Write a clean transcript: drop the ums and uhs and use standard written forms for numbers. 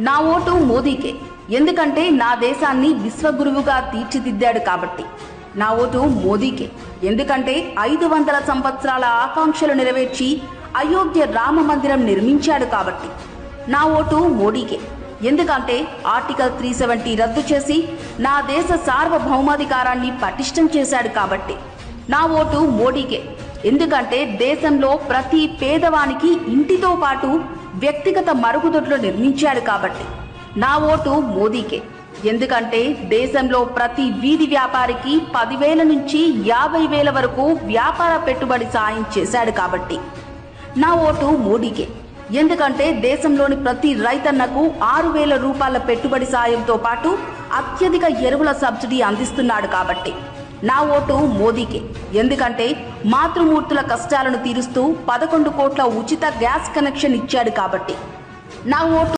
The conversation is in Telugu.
నా ఓటు మోదీకే. ఎందుకంటే నా దేశాన్ని విశ్వగురువుగా తీర్చిదిద్దాడు కాబట్టి. నా ఓటు మోదీకే. ఎందుకంటే 500 సంవత్సరాల ఆకాంక్షలు నెరవేర్చి అయోధ్య రామ మందిరం నిర్మించాడు కాబట్టి. నా ఓటు మోడీకే. ఎందుకంటే ఆర్టికల్ 370 రద్దు చేసి నా దేశ సార్వభౌమాధికారాన్ని పటిష్టం చేశాడు కాబట్టి. నా ఓటు మోడీకే. ఎందుకంటే దేశంలో ప్రతి పేదవానికి ఇంటితో పాటు వ్యక్తిగత మరుగుదొడ్లు నిర్మించాడు కాబట్టి. నా ఓటు మోదీకే. ఎందుకంటే దేశంలో ప్రతి వీధి వ్యాపారికి 10,000 నుంచి 50,000 వరకు వ్యాపార పెట్టుబడి సాయం చేశాడు కాబట్టి. నా ఓటు మోడీకే. ఎందుకంటే దేశంలోని ప్రతి రైతన్నకు 6,000 రూపాయల పెట్టుబడి సాయంతో పాటు అత్యధిక ఎరువుల సబ్సిడీ అందిస్తున్నాడు కాబట్టి. నా ఓటు మోదీకే. ఎందుకంటే మాతృమూర్తుల కష్టాలను తీరుస్తూ 11 కోట్ల ఉచిత గ్యాస్ కనెక్షన్ ఇచ్చాడు కాబట్టి. నా ఓటు